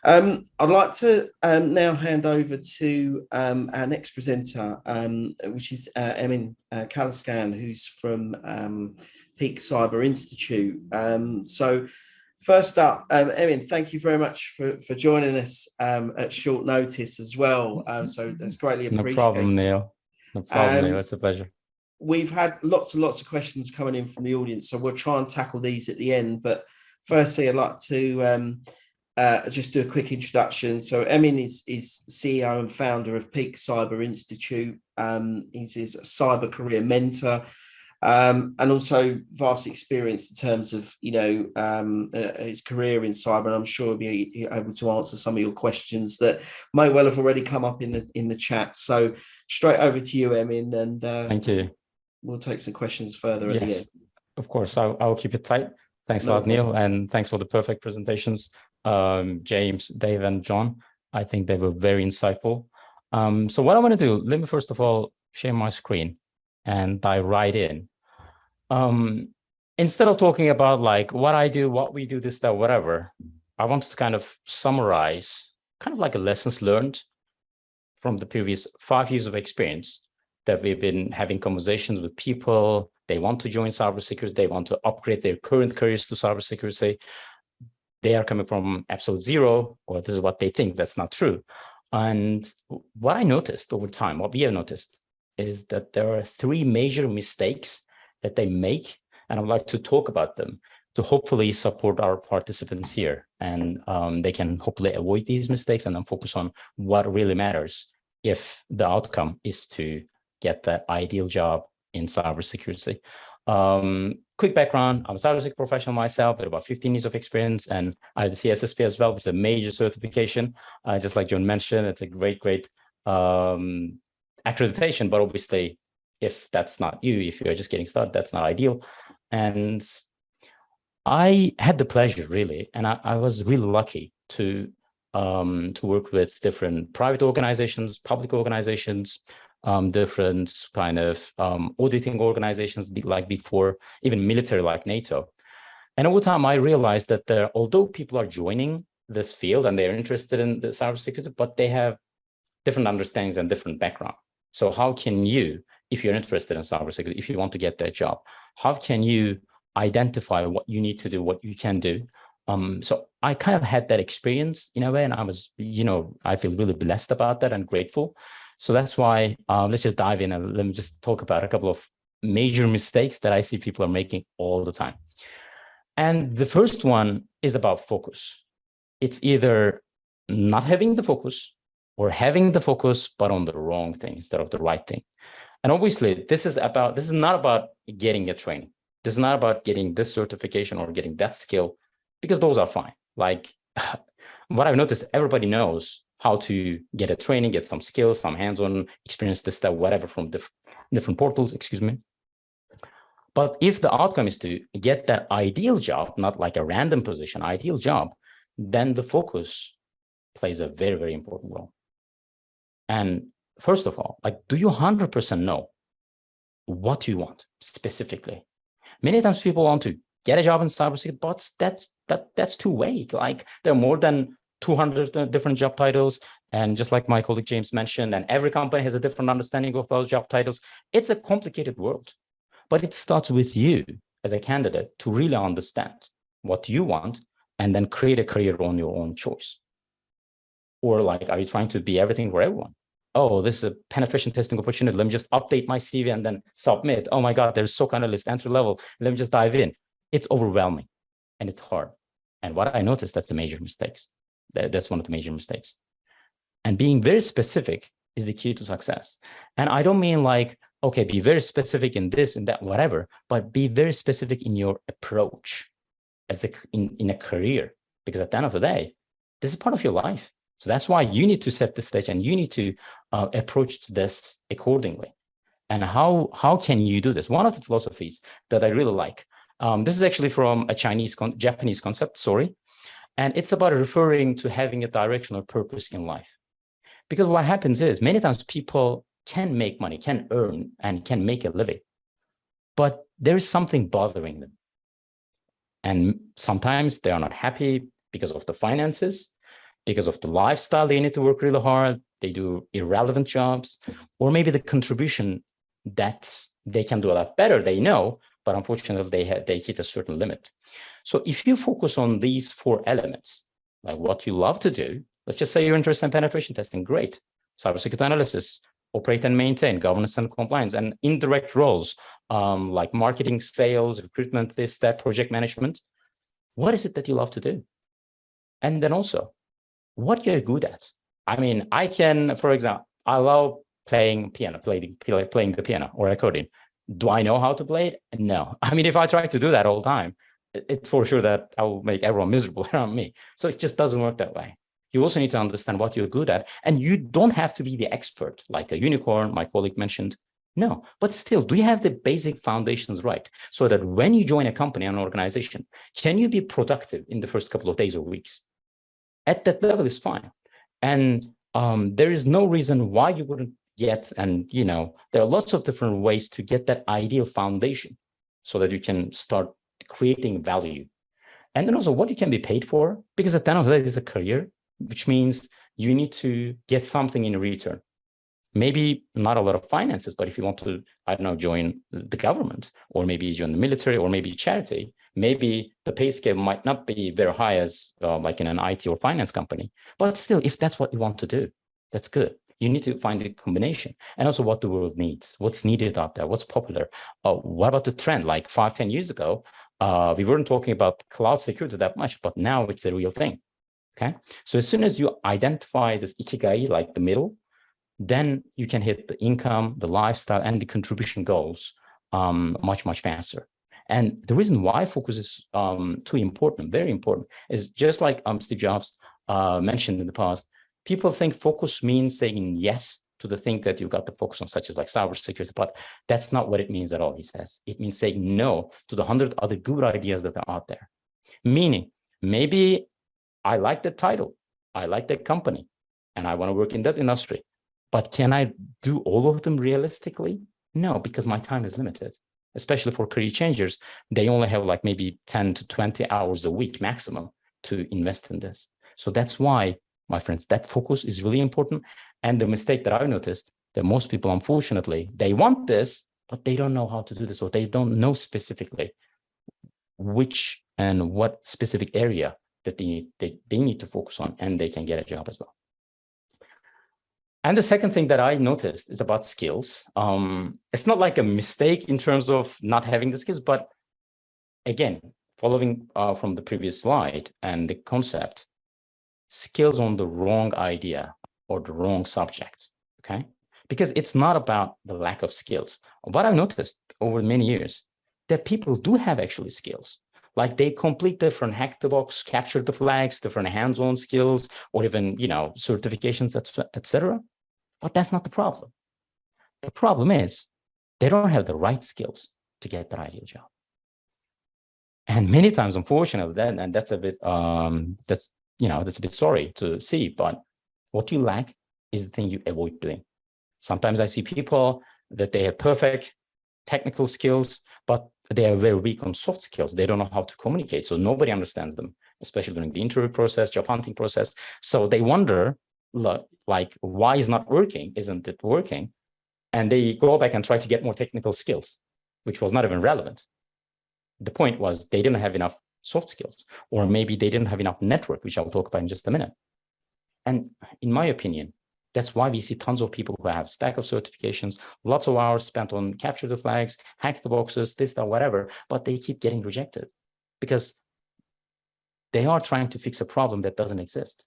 I'd like to now hand over to our next presenter, which is Emin Caliskan, who's from Peak Cyber Institute. So first up, Emin, thank you very much for joining us at short notice as well. So that's greatly No appreciated. problem, Neil. No problem, Neil. Um, It's a pleasure. we've had lots and lots of questions coming in from the audience, so we'll try and tackle these at the end. But firstly, I'd like to just do a quick introduction. So Emin is CEO and founder of Peak Cyber Institute. He's a cyber career mentor, and also vast experience in terms of his career in cyber. And I'm sure he'll be able to answer some of your questions that may well have already come up in the chat. So straight over to you, Emin, and Thank you. we'll take some questions further at the end. Yes, of course. I'll keep it tight. Thanks a lot, Neil, and thanks for the perfect presentations, James, Dave, and John. I think they were very insightful. So what I want to do, let me first of all share my screen and dive right in. Instead of talking about like what I do, what we do, this, that, whatever, I wanted to kind of summarize kind of like a lessons learned from the previous 5 years of experience that we've been having conversations with people. They want to join cybersecurity. They want to upgrade their current careers to cybersecurity. They are coming from absolute zero, or this is what they think. That's not true. And what I noticed over time, what we have noticed, is that there are 3 major mistakes that they make, and I'd like to talk about them to hopefully support our participants here, and they can hopefully avoid these mistakes and then focus on what really matters if the outcome is to get that ideal job in cybersecurity. Quick background, I'm a cybersecurity professional myself with about 15 years of experience, and I have the CSSP as well, which is a major certification. Just like John mentioned, it's a great accreditation, but obviously, if that's not you, if you're just getting started, that's not ideal. And I had the pleasure, really, and I was really lucky to work with different private organizations, public organizations, different kind of auditing organizations like before, even military like NATO. And over time, I realized that although people are joining this field and they're interested in the cybersecurity, but they have different understandings and different background. So how can you, if you're interested in cybersecurity, if you want to get that job, how can you identify what you need to do, what you can do? So I kind of had that experience in a way, and I was, I feel really blessed about that and grateful. So that's why let's just dive in and let me just talk about a couple of major mistakes that I see people are making all the time. And the first one is about focus. It's either not having the focus or having the focus, but on the wrong thing instead of the right thing. And obviously, this is not about getting a training. This is not about getting this certification or getting that skill, because those are fine. Like what I've noticed, everybody knows how to get a training, get some skills, some hands-on experience, this, that, whatever from different portals, excuse me. But if the outcome is to get that ideal job, not like a random position, ideal job, then the focus plays a very, very important role. And first of all, like, do you 100% know what you want specifically? Many times people want to get a job in cybersecurity, but that's too vague. Like, there are more than 200 different job titles. And just like my colleague James mentioned, and every company has a different understanding of those job titles. It's a complicated world, but it starts with you as a candidate to really understand what you want and then create a career on your own choice. Or like, are you trying to be everything for everyone? Oh, this is a penetration testing opportunity. Let me just update my CV and then submit. Oh my God, there's SOC analyst entry level. Let me just dive in. It's overwhelming and it's hard. And what I noticed, that's the major mistakes. That's one of the major mistakes. And being very specific is the key to success. And I don't mean like, okay, be very specific in this and that, whatever, but be very specific in your approach in a career, because at the end of the day, this is part of your life. So that's why you need to set the stage and you need to approach this accordingly. And how can you do this? One of the philosophies that I really like, this is actually from a Japanese concept, sorry. And it's about referring to having a direction or purpose in life. Because what happens is many times people can make money, can earn, and can make a living, but there is something bothering them. And sometimes they are not happy because of the finances. because of the lifestyle, they need to work really hard, they do irrelevant jobs, or maybe the contribution that they can do a lot better, they know, but unfortunately they hit a certain limit. So if you focus on these 4 elements, like what you love to do, let's just say you're interested in penetration testing, great. Cybersecurity analysis, operate and maintain, governance and compliance, and indirect roles like marketing, sales, recruitment, this, that, project management. What is it that you love to do? And then also, what you're good at. I mean, I can, for example, I love playing piano, playing the piano or accordion. Do I know how to play it? No. I mean, if I try to do that all the time, it's for sure that I will make everyone miserable around me. So it just doesn't work that way. You also need to understand what you're good at. And you don't have to be the expert, like a unicorn, my colleague mentioned. No, but still, do you have the basic foundations right? So that when you join a company, an organization, can you be productive in the first couple of days or weeks? At that level is fine. And there is no reason why you wouldn't get, and there are lots of different ways to get that ideal foundation so that you can start creating value. And then also what you can be paid for, because at the end of the day, it's a career, which means you need to get something in return. Maybe not a lot of finances, but if you want to, I don't know, join the government, or maybe join the military, or maybe charity, maybe the pay scale might not be very high as like in an IT or finance company. But still, if that's what you want to do, that's good. You need to find a combination. And also what the world needs, what's needed out there, what's popular. What about the trend? Like 5-10 years ago, we weren't talking about cloud security that much, but now it's a real thing. Okay. So as soon as you identify this ikigai, like the middle, then you can hit the income, the lifestyle, and the contribution goals much, much faster. And the reason why focus is too important, very important, is just like Steve Jobs mentioned in the past, people think focus means saying yes to the thing that you got to focus on, such as like cybersecurity, but that's not what it means at all, he says. It means saying no to the 100 other good ideas that are out there. Meaning, maybe I like the title, I like that company, and I want to work in that industry. But can I do all of them realistically? No, because my time is limited, especially for career changers. They only have like maybe 10 to 20 hours a week maximum to invest in this. So that's why, my friends, that focus is really important. And the mistake that I've noticed that most people, unfortunately, they want this, but they don't know how to do this, or they don't know specifically which and what specific area that they need to focus on, and they can get a job as well. And the second thing that I noticed is about skills. It's not like a mistake in terms of not having the skills, but again, following from the previous slide and the concept, skills on the wrong idea or the wrong subject, okay? Because it's not about the lack of skills. What I've noticed over many years, that people do have actually skills. Like they complete different hack the box, capture the flags, different hands-on skills, or even, certifications, etc. But that's not the problem. The problem is they don't have the right skills to get that ideal job. And many times, unfortunately, and that's a bit, that's a bit sorry to see, but what you lack is the thing you avoid doing. Sometimes I see people that they have perfect technical skills, but they are very weak on soft skills. They don't know how to communicate. So nobody understands them, especially during the interview process, job hunting process. So they wonder, like, why is not working? Isn't it working? And they go back and try to get more technical skills, which was not even relevant. The point was they didn't have enough soft skills, or maybe they didn't have enough network, which I'll talk about in just a minute. And in my opinion, that's why we see tons of people who have stack of certifications, lots of hours spent on capture the flags, hack the boxes, this, that, whatever, but they keep getting rejected because they are trying to fix a problem that doesn't exist.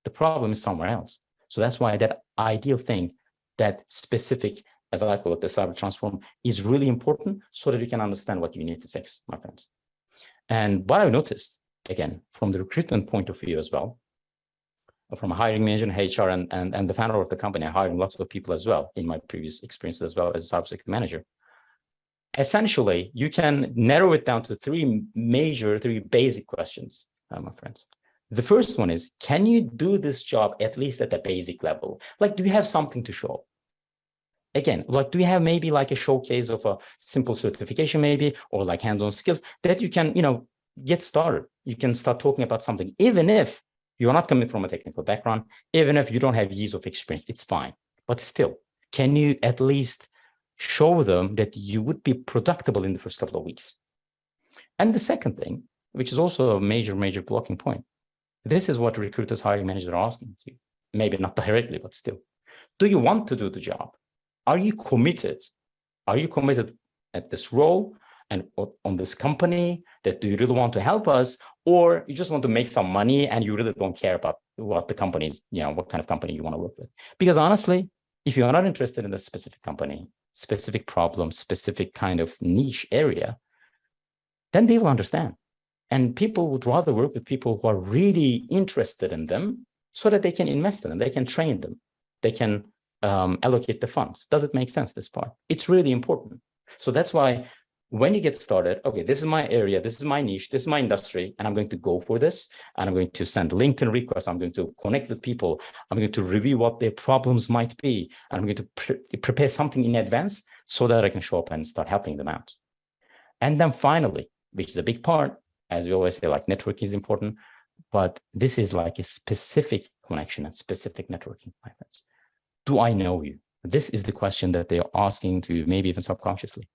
The problem is somewhere else. So that's why that ideal thing, that specific, as I call it, the cyber transform, is really important so that you can understand what you need to fix, my friends. And what I've noticed, again, from the recruitment point of view as well, from a hiring manager, HR, and the founder of the company, I'm hiring lots of people as well in my previous experience as well as a cybersecurity manager. Essentially, you can narrow it down to three basic questions, my friends. The first one is, can you do this job at least at the basic level? Like, do you have something to show? Again, like, do you have maybe like a showcase of a simple certification maybe, or like hands-on skills that you can, get started? You can start talking about something, even if you're not coming from a technical background, even if you don't have years of experience, it's fine. But still, can you at least show them that you would be productive in the first couple of weeks? And the second thing, which is also a major blocking point, this is what recruiters, hiring managers are asking you. Maybe not directly, but still. Do you want to do the job? Are you committed? Are you committed at this role and on this company? That do you really want to help us? Or you just want to make some money and you really don't care about what the company is, what kind of company you want to work with? Because honestly, if you're not interested in a specific company, specific problem, specific kind of niche area, then they will understand. And people would rather work with people who are really interested in them so that they can invest in them, they can train them, they can allocate the funds. Does it make sense, this part? It's really important. So that's why when you get started, okay, this is my area, this is my niche, this is my industry, and I'm going to go for this, and I'm going to send LinkedIn requests, I'm going to connect with people, I'm going to review what their problems might be, and I'm going to prepare something in advance so that I can show up and start helping them out. And then finally, which is a big part, as we always say, like networking is important, but this is like a specific connection and specific networking, my friends. Do I know you? This is the question that they're asking to you, maybe even subconsciously.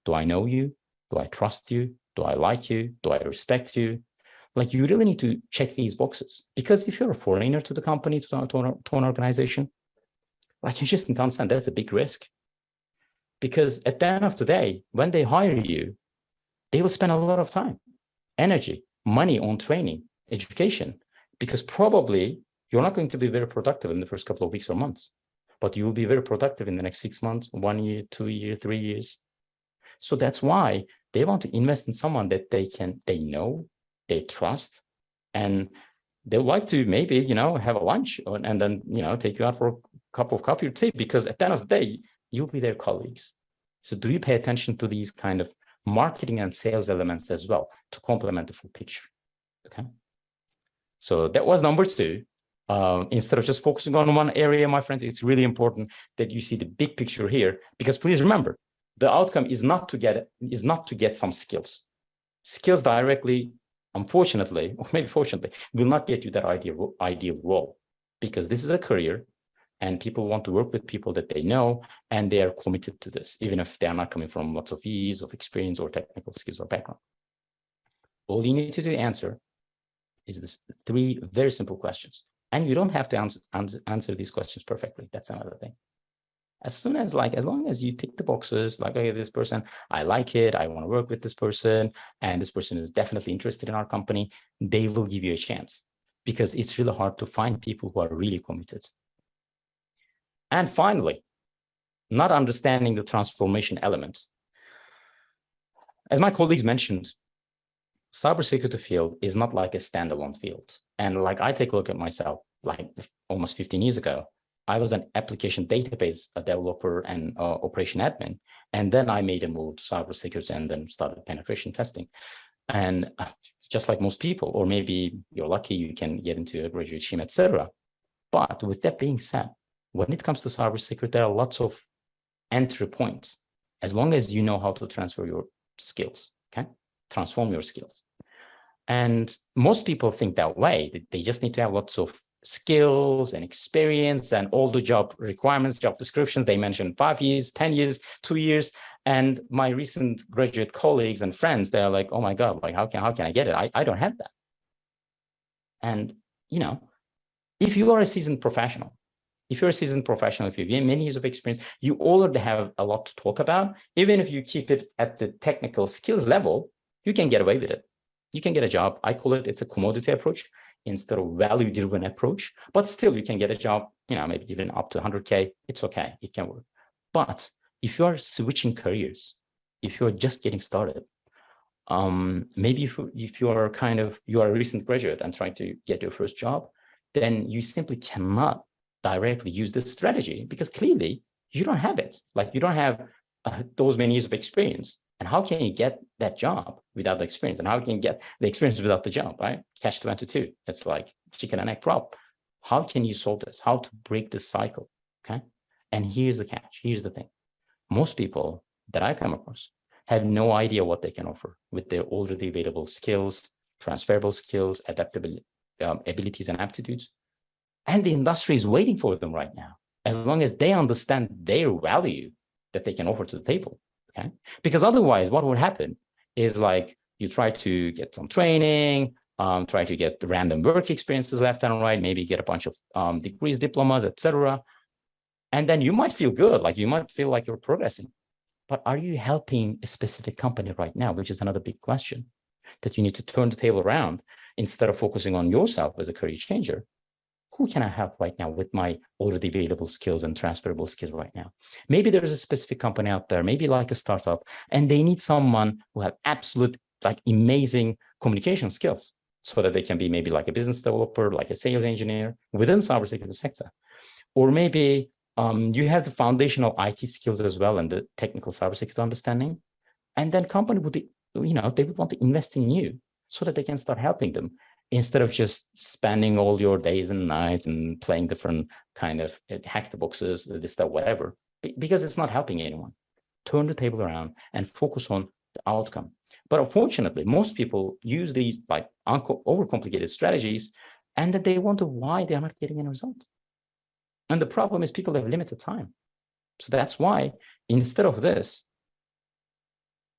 Do I know you? Do I trust you? Do I like you? Do I respect you? Like, you really need to check these boxes, because if you're a foreigner to the company, to an organization, like, you just need to understand that's a big risk. Because at the end of the day, when they hire you, they will spend a lot of time, energy, money on training, education, because probably you're not going to be very productive in the first couple of weeks or months, but you will be very productive in the next 6 months, 1 year, 2 years, 3 years. So that's why they want to invest in someone that they know, they trust, and they would like to maybe, have a lunch and then, take you out for a cup of coffee or tea, because at the end of the day, you'll be their colleagues. So do you pay attention to these kind of marketing and sales elements as well to complement the full picture? Okay. So that was number 2. Instead of just focusing on one area, my friends, it's really important that you see the big picture here, because please remember, the outcome is not to get some skills. Skills directly, unfortunately, or maybe fortunately, will not get you that ideal role, because this is a career and people want to work with people that they know and they are committed to this, even if they are not coming from lots of years of experience or technical skills or background. All you need to do answer is this 3 very simple questions. And you don't have to answer these questions perfectly. That's another thing. As long as you tick the boxes, like, okay, this person, I like it, I want to work with this person, and this person is definitely interested in our company, they will give you a chance, because it's really hard to find people who are really committed. And finally, not understanding the transformation elements. As my colleagues mentioned, cybersecurity field is not like a standalone field. And like, I take a look at myself, like almost 15 years ago, I was an application database developer and operation admin. And then I made a move to cybersecurity and then started penetration testing. And just like most people, or maybe you're lucky, you can get into a graduate scheme, etc. But with that being said, when it comes to cybersecurity, there are lots of entry points, as long as you know how to transfer your skills, okay? Transform your skills. And most people think that way, that they just need to have lots of skills and experience and all the job requirements, job descriptions. They mentioned 5 years, 10 years, 2 years. And my recent graduate colleagues and friends, they're like, oh my God, like, how can I get it? I don't have that. And, if you are a seasoned professional, if you have many years of experience, you already have a lot to talk about. Even if you keep it at the technical skills level, you can get away with it. You can get a job. I call it's a commodity approach instead of value-driven approach, but still you can get a job, maybe even up to 100K. It's okay, it can work. But if you are switching careers, if you're just getting started, maybe if you are a recent graduate and trying to get your first job, then you simply cannot directly use this strategy, because clearly you don't have it. Like, you don't have those many years of experience. And how can you get that job without the experience? And how can you get the experience without the job, right? Catch 22. It's like chicken and egg problem. How can you solve this? How to break this cycle, okay? And here's the catch. Here's the thing. Most people that I come across have no idea what they can offer with their already available skills, transferable skills, adaptability. abilities and aptitudes. And the industry is waiting for them right now, as long as they understand their value that they can offer to the table. Okay, because otherwise, what would happen is like you try to get some training, try to get random work experiences left and right, maybe get a bunch of degrees, diplomas, etc. And then you might feel good, like you might feel like you're progressing. But are you helping a specific company right now, which is another big question that you need to turn the table around instead of focusing on yourself as a career changer? Who can I help right now with my already available skills and transferable skills right now? Maybe there's a specific company out there, maybe like a startup, and they need someone who have absolute, like amazing communication skills so that they can be maybe like a business developer, like a sales engineer within cybersecurity sector. Or maybe you have the foundational IT skills as well and the technical cybersecurity understanding. And then company would, they would want to invest in you so that they can start helping them instead of just spending all your days and nights and playing different kind of hack the boxes, this, stuff, whatever, because it's not helping anyone. Turn the table around and focus on the outcome. But unfortunately, most people use these like overcomplicated strategies and that they wonder why they are not getting any result. And the problem is people have limited time. So that's why instead of this,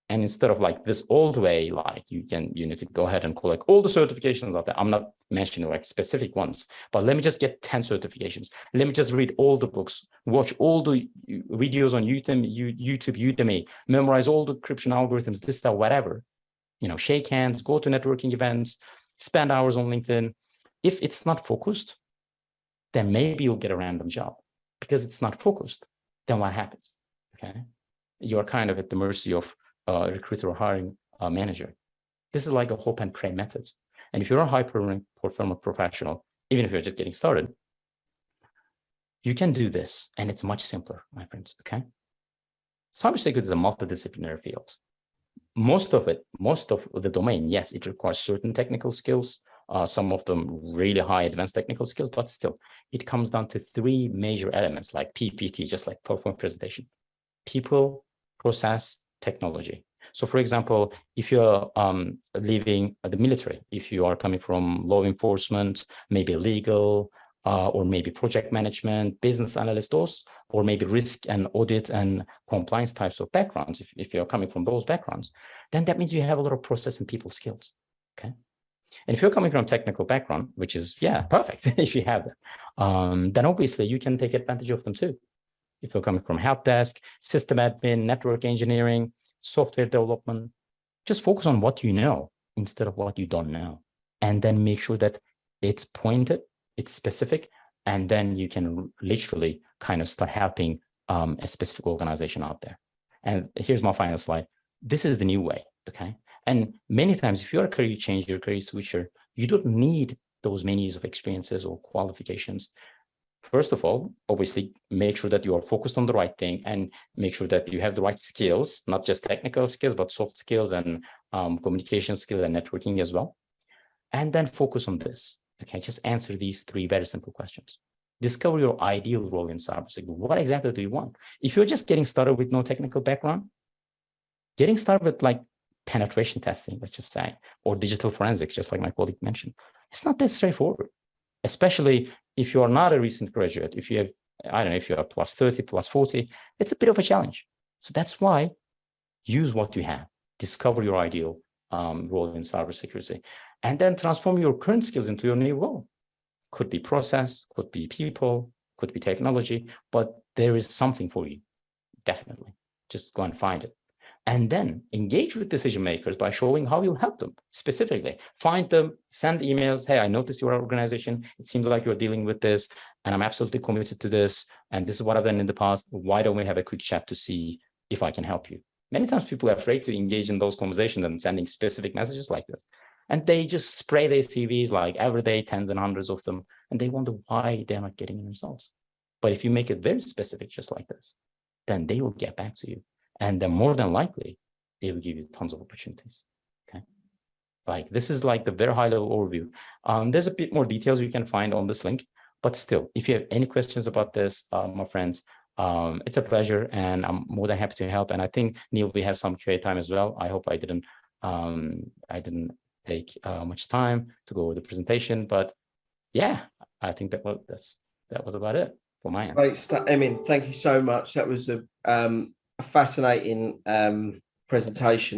and instead of like this old way, like you need to go ahead and collect all the certifications out there. I'm not mentioning like specific ones, but let me just get 10 certifications. Let me just read all the books, watch all the videos on YouTube, Udemy, memorize all the encryption algorithms, this, that, whatever. Shake hands, go to networking events, spend hours on LinkedIn. If it's not focused, then maybe you'll get a random job. Because it's not focused, then what happens? Okay, you're kind of at the mercy of recruiter or hiring manager. This is like a hope and pray method. And if you're a high-performing professional, even if you're just getting started, you can do this, and it's much simpler, my friends, okay? Cybersecurity is a multidisciplinary field. Most of the domain, yes, it requires certain technical skills, some of them really high advanced technical skills, but still, it comes down to three major elements like PPT, just like PowerPoint presentation: people, process, technology. So for example, if you're leaving the military, if you are coming from law enforcement, maybe legal, or maybe project management, business analyst, those, or maybe risk and audit and compliance types of backgrounds, if you're coming from those backgrounds, then that means you have a lot of process and people skills, okay? And if you're coming from a technical background, which is, yeah, perfect, if you have that, then obviously you can take advantage of them too. If you're coming from help desk, system admin, network engineering, software development, just focus on what you know instead of what you don't know. And then make sure that it's pointed, it's specific, and then you can literally kind of start helping a specific organization out there. And here's my final slide. This is the new way, okay? And many times, if you're a career changer, career switcher, you don't need those many years of experiences or qualifications. First of all, obviously, make sure that you are focused on the right thing and make sure that you have the right skills, not just technical skills, but soft skills and communication skills and networking as well. And then focus on this. Okay, just answer these three very simple questions. Discover your ideal role in cybersecurity. What exactly do you want? If you're just getting started with no technical background, getting started with like penetration testing, let's just say, or digital forensics, just like my colleague mentioned, it's not that straightforward. Especially if you are not a recent graduate, if you have, I don't know, if you are plus 30, plus 40, it's a bit of a challenge. So that's why use what you have, discover your ideal role in cybersecurity, and then transform your current skills into your new role. Could be process, could be people, could be technology, but there is something for you, definitely. Just go and find it. And then engage with decision makers by showing how you'll help them specifically. Find them, send emails. Hey, I noticed your organization. It seems like you're dealing with this, and I'm absolutely committed to this. And this is what I've done in the past. Why don't we have a quick chat to see if I can help you? Many times people are afraid to engage in those conversations and sending specific messages like this. And they just spray their CVs like every day, tens and hundreds of them, and they wonder why they're not getting the results. But if you make it very specific, just like this, then they will get back to you. And then more than likely, they will give you tons of opportunities, okay? Like this is like the very high level overview. There's a bit more details you can find on this link, but still, if you have any questions about this, my friends, it's a pleasure and I'm more than happy to help. And I think, Neil, we have some QA time as well. I hope I didn't take much time to go over the presentation, but yeah, I think that was about it for my end. Great stuff, Emin. Thank you so much. That was a fascinating presentation.